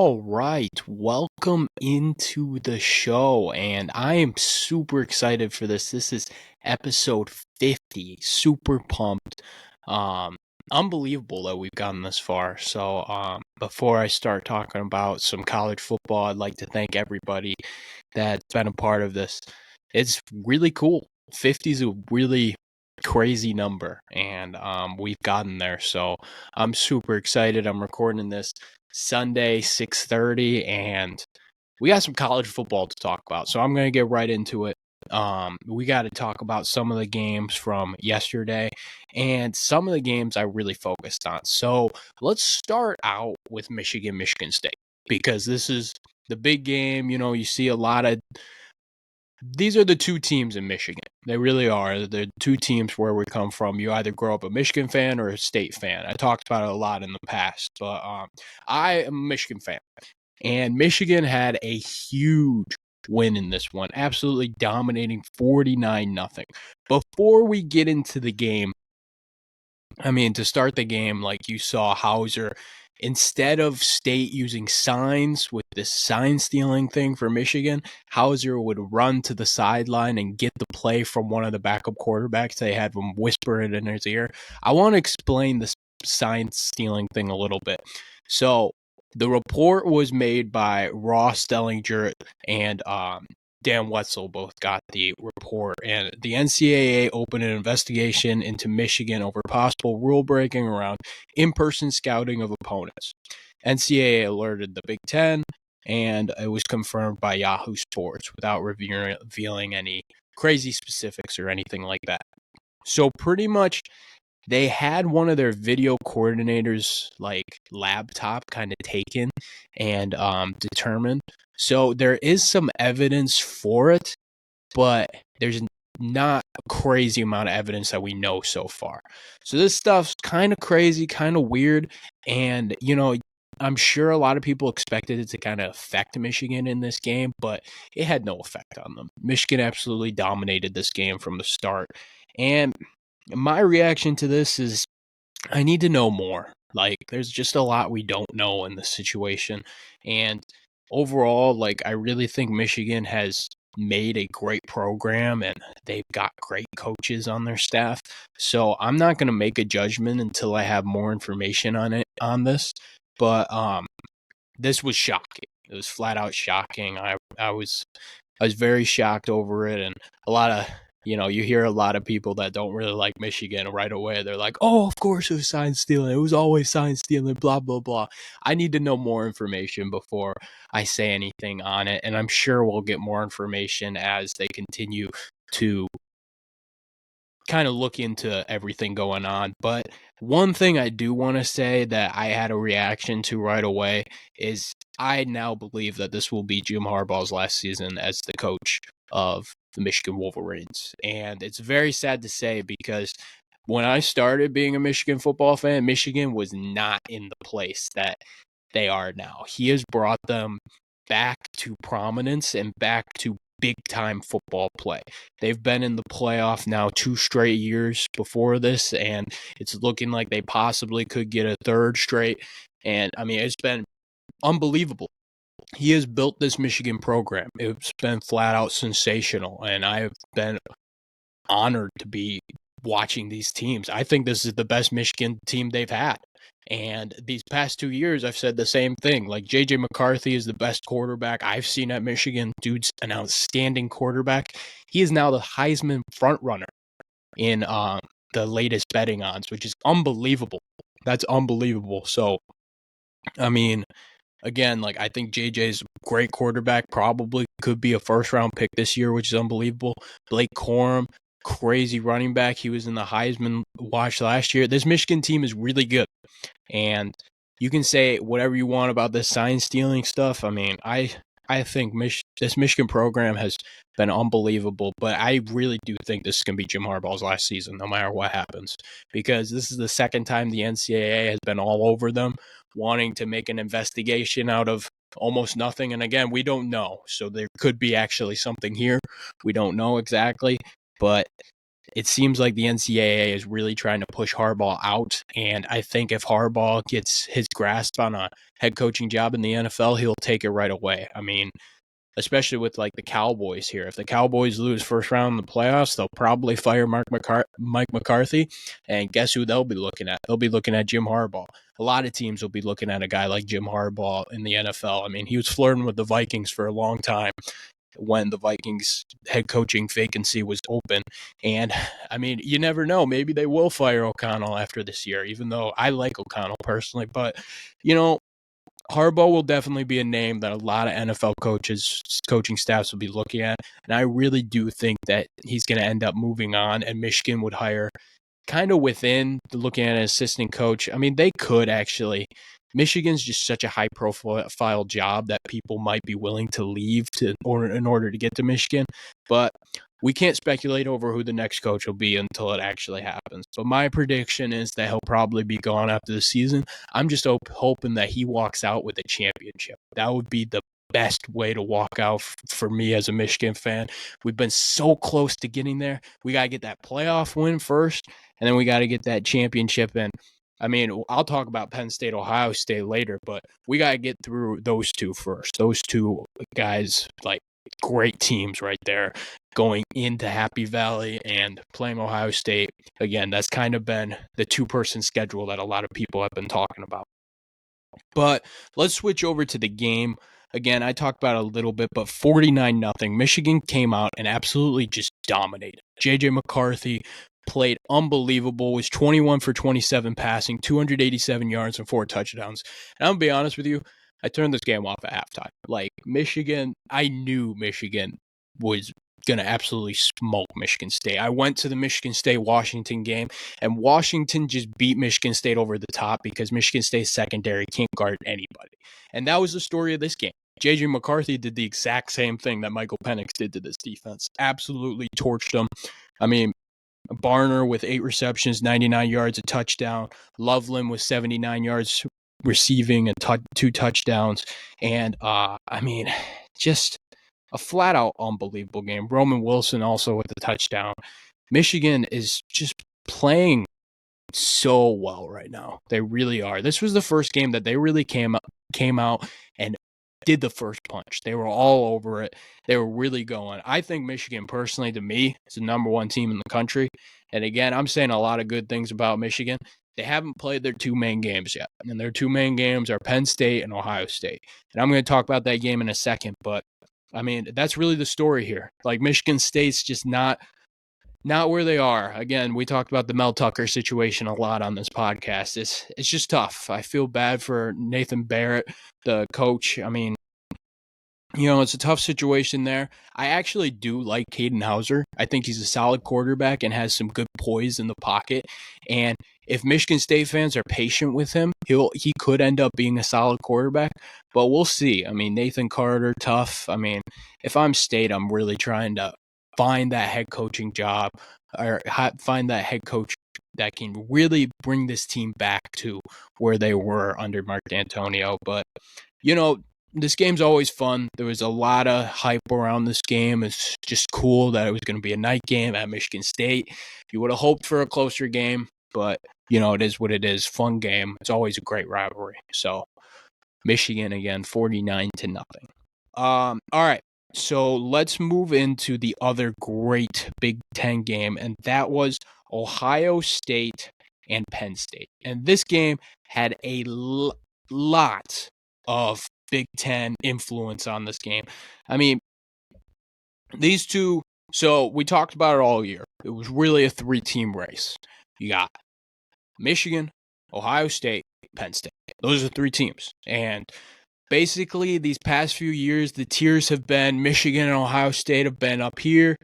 All right, welcome into the show, and I am super excited for this. This is episode 50. Super pumped. Um, Unbelievable that we've gotten this far. So, before I start talking about some college football, I'd like to thank everybody that's been a part of this. It's really cool. 50 is a really crazy number, and we've gotten there. So I'm super excited. I'm recording this Sunday, 6:30, and we got some college football to talk about. So I'm going to get right into it. We got to talk about some of the games from yesterday and some of the games I really focused on. So let's start out with Michigan State, because this is the big game. You know, you see a lot of these are the two teams in Michigan. They really are. They're two teams where we come from. You either grow up a Michigan fan or a State fan. I talked about it a lot in the past, but I am a Michigan fan. And Michigan had a huge win in this one, absolutely dominating 49-0. Before we get into the game, to start the game, like, you saw Hauser, instead of State using signs with this sign stealing thing for Michigan, Hauser would run to the sideline and get the play from one of the backup quarterbacks. They had him whisper it in his ear. I want to explain this sign stealing thing a little bit. So the report was made by Ross Dellinger and Dan Wetzel both got the report, and the NCAA opened an investigation into Michigan over possible rule breaking around in-person scouting of opponents. NCAA alerted the Big Ten, and it was confirmed by Yahoo Sports without revealing any crazy specifics or anything like that. So pretty much they had one of their video coordinators, like, laptop kind of taken and determined. So there is some evidence for it, but there's not a crazy amount of evidence that we know so far. So this stuff's kind of crazy, kind of weird, and I'm sure a lot of people expected it to kind of affect Michigan in this game, but it had no effect on them. Michigan absolutely dominated this game from the start, and my reaction to this is I need to know more. Like, there's just a lot we don't know in this situation. And overall, like, I really think Michigan has made a great program and they've got great coaches on their staff. So I'm not going to make a judgment until I have more information on this. But this was shocking. It was flat out shocking. I was very shocked over it, and a lot of you hear a lot of people that don't really like Michigan right away. They're like, "Oh, of course it was sign stealing. It was always sign stealing, blah, blah, blah." I need to know more information before I say anything on it, and I'm sure we'll get more information as they continue to kind of look into everything going on. But one thing I do want to say that I had a reaction to right away is I now believe that this will be Jim Harbaugh's last season as the coach of the Michigan Wolverines. And it's very sad to say, because when I started being a Michigan football fan, Michigan was not in the place that they are now. He has brought them back to prominence and back to big time football play. They've been in the playoff now 2 straight years before this, and it's looking like they possibly could get a third straight. And it's been unbelievable. He has built this Michigan program. It's been flat out sensational, and I've been honored to be watching these teams. I think this is the best Michigan team they've had. And these past 2 years, I've said the same thing. Like, J.J. McCarthy is the best quarterback I've seen at Michigan. Dude's an outstanding quarterback. He is now the Heisman frontrunner in the latest betting odds, which is unbelievable. That's unbelievable. So, again, like, I think JJ's a great quarterback, probably could be a first-round pick this year, which is unbelievable. Blake Corum, crazy running back. He was in the Heisman watch last year. This Michigan team is really good. And you can say whatever you want about this sign stealing stuff. I think this Michigan program has been unbelievable, but I really do think this is going to be Jim Harbaugh's last season, no matter what happens, because this is the second time the NCAA has been all over them, wanting to make an investigation out of almost nothing. And again, we don't know. So there could be actually something here. We don't know exactly, but it seems like the NCAA is really trying to push Harbaugh out. And I think if Harbaugh gets his grasp on a head coaching job in the NFL, he'll take it right away. I mean, especially with like the Cowboys here. If the Cowboys lose first round in the playoffs, they'll probably fire Mike McCarthy. And guess who they'll be looking at? They'll be looking at Jim Harbaugh. A lot of teams will be looking at a guy like Jim Harbaugh in the NFL. I mean, he was flirting with the Vikings for a long time when the Vikings head coaching vacancy was open. And I mean, you never know. Maybe they will fire O'Connell after this year, even though I like O'Connell personally. But, you know, Harbaugh will definitely be a name that a lot of NFL coaches, coaching staffs will be looking at. And I really do think that he's going to end up moving on, and Michigan would hire kind of within looking at an assistant coach. I mean, they could actually. Michigan's just such a high profile job that people might be willing to leave in order to get to Michigan. But we can't speculate over who the next coach will be until it actually happens. But my prediction is that he'll probably be gone after the season. I'm just hoping that he walks out with a championship. That would be the best way to walk out for me as a Michigan fan. We've been so close to getting there. We got to get that playoff win first, and then we got to get that championship in. I mean, I'll talk about Penn State, Ohio State later, but we got to get through those two first. Those two guys, like, great teams right there going into Happy Valley and playing Ohio State. Again, that's kind of been the two-person schedule that a lot of people have been talking about. But let's switch over to the game. Again, I talked about it a little bit, but 49-0. Michigan came out and absolutely just dominated. J.J. McCarthy played unbelievable, was 21 for 27 passing, 287 yards and 4 touchdowns. And I'm going to be honest with you, I turned this game off at halftime. Like, Michigan, I knew Michigan was going to absolutely smoke Michigan State. I went to the Michigan State-Washington game, and Washington just beat Michigan State over the top because Michigan State's secondary can't guard anybody. And that was the story of this game. J.J. McCarthy did the exact same thing that Michael Penix did to this defense. Absolutely torched them. I mean, Barner with 8 receptions, 99 yards, a touchdown. Loveland with 79 yards receiving and 2 touchdowns. And, I mean, just a flat-out unbelievable game. Roman Wilson also with the touchdown. Michigan is just playing so well right now. They really are. This was the first game that they really came out and did the first punch. They were all over it. They were really going. I think Michigan, personally, to me, is the number 1 team in the country. And again, I'm saying a lot of good things about Michigan. They haven't played their 2 main games yet. And their 2 main games are Penn State and Ohio State. And I'm going to talk about that game in a second. But, I mean, that's really the story here. Like, Michigan State's just not where they are. Again, we talked about the Mel Tucker situation a lot on this podcast. It's just tough. I feel bad for Nathan Barrett, the coach. I mean, you know, it's a tough situation there. I actually do like Caden Hauser. I think he's a solid quarterback and has some good poise in the pocket. And if Michigan State fans are patient with him, he could end up being a solid quarterback. But we'll see. I mean, Nathan Carter, tough. I mean, if I'm State, I'm really trying to find that head coaching job or find that head coach that can really bring this team back to where they were under Mark D'Antonio. But, you know, this game's always fun. There was a lot of hype around this game. It's just cool that it was going to be a night game at Michigan State. You would have hoped for a closer game, but, you know, it is what it is. Fun game. It's always a great rivalry. So, Michigan, again, 49-0. All right. So let's move into the other great Big Ten game, and that was Ohio State and Penn State. And this game had a lot of Big Ten influence on this game. I mean, these two, so we talked about it all year. It was really a 3-team race. You got Michigan, Ohio State, Penn State. Those are 3 teams. And basically, these past few years, the tiers have been Michigan and Ohio State have been up here,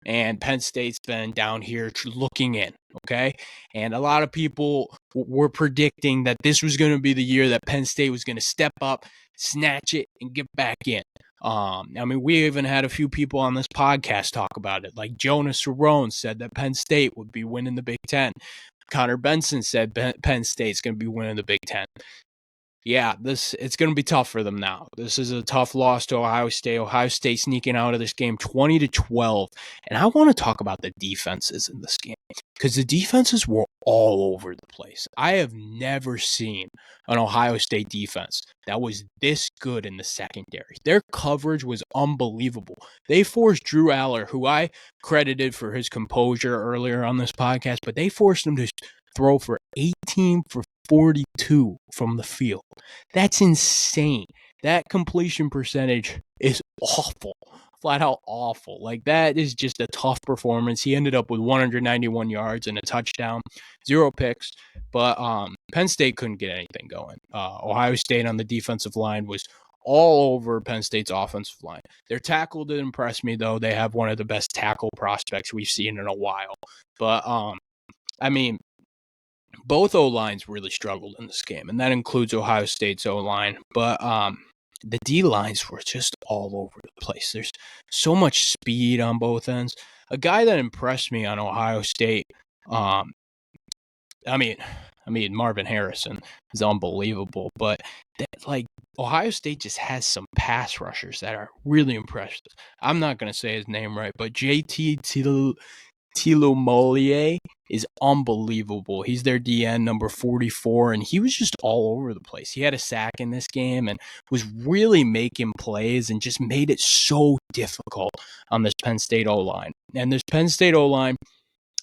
and Penn State's been down here looking in, okay? And a lot of people were predicting that this was going to be the year that Penn State was going to step up, snatch it, and get back in. I mean, we even had a few people on this podcast talk about it. Like Jonas Cerrone said that Penn State would be winning the Big Ten. Connor Benson said Penn State's going to be winning the Big Ten. Yeah, it's going to be tough for them now. This is a tough loss to Ohio State. Ohio State sneaking out of this game 20-12. And I want to talk about the defenses in this game because the defenses were all over the place. I have never seen an Ohio State defense that was this good in the secondary. Their coverage was unbelievable. They forced Drew Aller, who I credited for his composure earlier on this podcast, but they forced him to throw for 18 for 42 from the field. That's insane. That completion percentage is awful. Flat out awful. Like, that is just a tough performance. He ended up with 191 yards and a touchdown, 0 picks. But Penn State couldn't get anything going. Ohio State on the defensive line was all over Penn State's offensive line. Their tackle did impress me, though. They have one of the best tackle prospects we've seen in a while. But, I mean, both O-lines really struggled in this game, and that includes Ohio State's O-line. But the D-lines were just all over the place. There's so much speed on both ends. A guy that impressed me on Ohio State, um, I mean, Marvin Harrison is unbelievable. But Ohio State just has some pass rushers that are really impressive. I'm not going to say his name right, but JT Tilomolier is unbelievable. He's their DN, number 44, and he was just all over the place. He had a sack in this game and was really making plays and just made it so difficult on this Penn State O-line. And this Penn State O-line,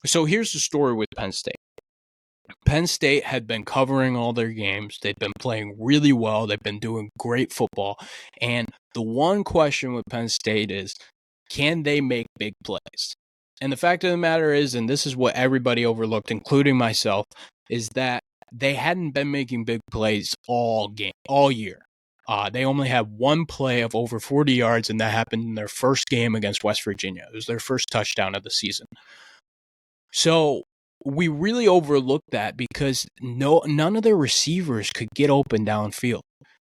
so here's the story with Penn State. Penn State had been covering all their games. They've been playing really well. They've been doing great football. And the one question with Penn State is, can they make big plays? And the fact of the matter is, and this is what everybody overlooked, including myself, is that they hadn't been making big plays all year. They only had one play of over 40 yards, and that happened in their first game against West Virginia. It was their first touchdown of the season. So we really overlooked that because none of their receivers could get open downfield.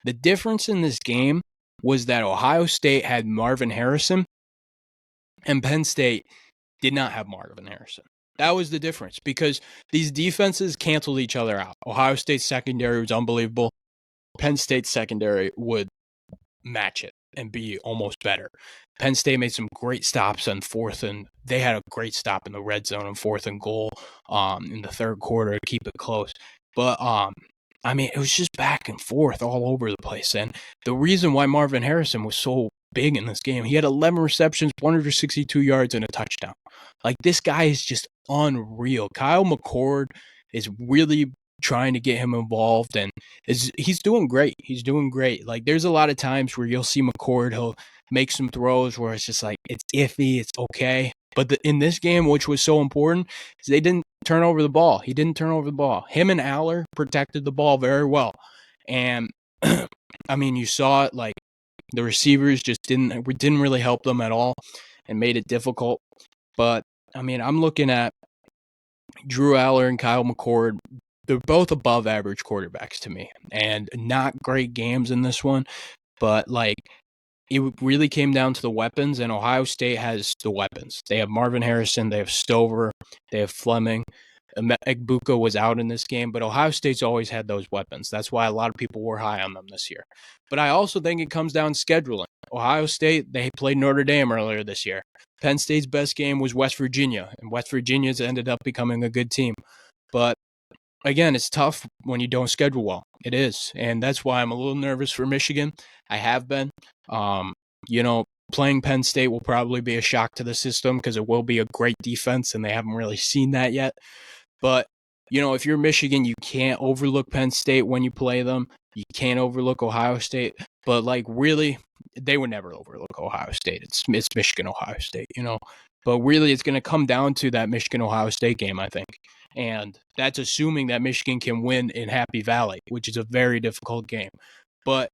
The difference in this game was that Ohio State had Marvin Harrison, and Penn State did not have Marvin Harrison. That was the difference because these defenses canceled each other out. Ohio State's secondary was unbelievable. Penn State's secondary would match it and be almost better. Penn State made some great stops on fourth, and they had a great stop in the red zone on 4th and goal in the third quarter to keep it close. But it was just back and forth all over the place. And the reason why Marvin Harrison was so big in this game, he had 11 receptions, 162 yards, and a touchdown. Like, this guy is just unreal. Kyle McCord is really trying to get him involved, and he's doing great. He's doing great. Like, there's a lot of times where you'll see McCord, he'll make some throws where it's just like, it's iffy, it's okay. But in this game, which was so important, is they didn't turn over the ball. He didn't turn over the ball. Him and Aller protected the ball very well. And, you saw it, like, the receivers just didn't really help them at all and made it difficult. But, I'm looking at Drew Aller and Kyle McCord. They're both above average quarterbacks to me, and not great games in this one. But, it really came down to the weapons, and Ohio State has the weapons. They have Marvin Harrison, they have Stover, they have Fleming. Egbuka was out in this game, but Ohio State's always had those weapons. That's why a lot of people were high on them this year. But I also think it comes down to scheduling. Ohio State, they played Notre Dame earlier this year. Penn State's best game was West Virginia, and West Virginia's ended up becoming a good team. But again, it's tough when you don't schedule well. It is. And that's why I'm a little nervous for Michigan. I have been. Playing Penn State will probably be a shock to the system because it will be a great defense, and they haven't really seen that yet. But, if you're Michigan, you can't overlook Penn State when you play them. You can't overlook Ohio State. But, really, they would never overlook Ohio State. It's Michigan, Ohio State, But really, it's going to come down to that Michigan-Ohio State game, I think. And that's assuming that Michigan can win in Happy Valley, which is a very difficult game. But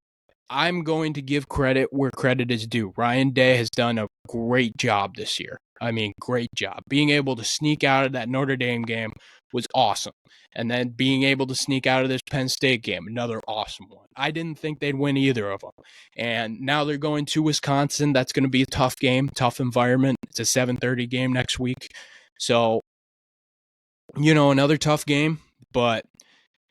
I'm going to give credit where credit is due. Ryan Day has done a great job this year. Great job. Being able to sneak out of that Notre Dame game was awesome. And then being able to sneak out of this Penn State game, another awesome one. I didn't think they'd win either of them. And now they're going to Wisconsin. That's going to be a tough game, tough environment. It's a 7:30 game next week. So, another tough game. But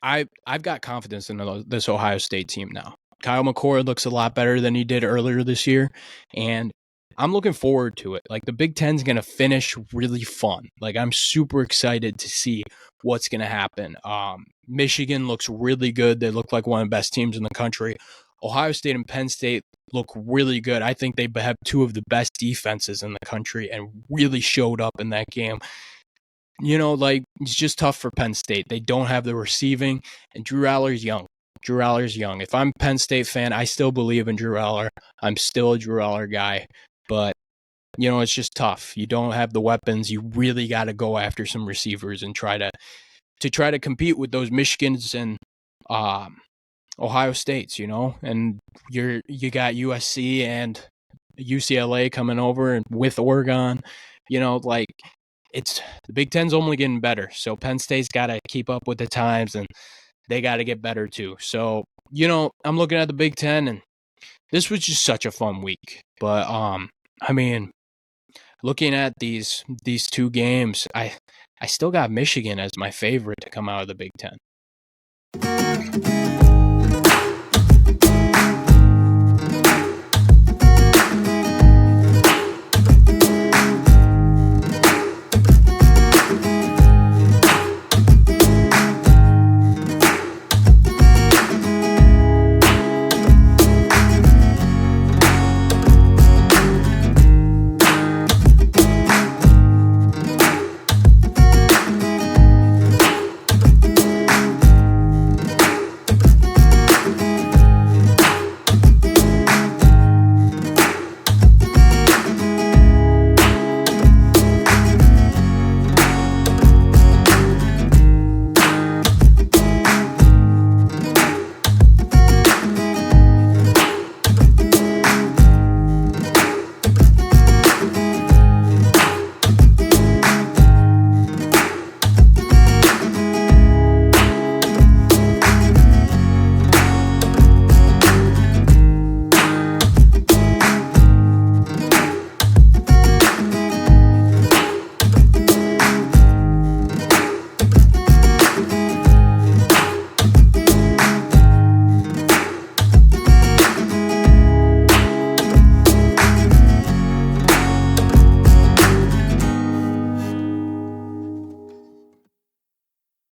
I've got confidence in this Ohio State team now. Kyle McCord looks a lot better than he did earlier this year, and I'm looking forward to it. Like the Big Ten's going to finish really fun. Like I'm super excited to see what's going to happen. Michigan looks really good. They look like one of the best teams in the country. Ohio State and Penn State look really good. I think they have two of the best defenses in the country and really showed up in that game. Like it's just tough for Penn State. They don't have the receiving, and Drew Aller's young. Drew Aller's young. If I'm a Penn State fan, I still believe in Drew Aller. I'm still a Drew Aller guy, but it's just tough. You don't have the weapons. You really got to go after some receivers and try to compete with those Michigans and Ohio States. And you got USC and UCLA coming over and with Oregon. Like it's the Big Ten's only getting better. So Penn State's got to keep up with the times and they got to get better too. So, I'm looking at the Big Ten and this was just such a fun week. But, I mean, looking at these two games, I still got Michigan as my favorite to come out of the Big Ten.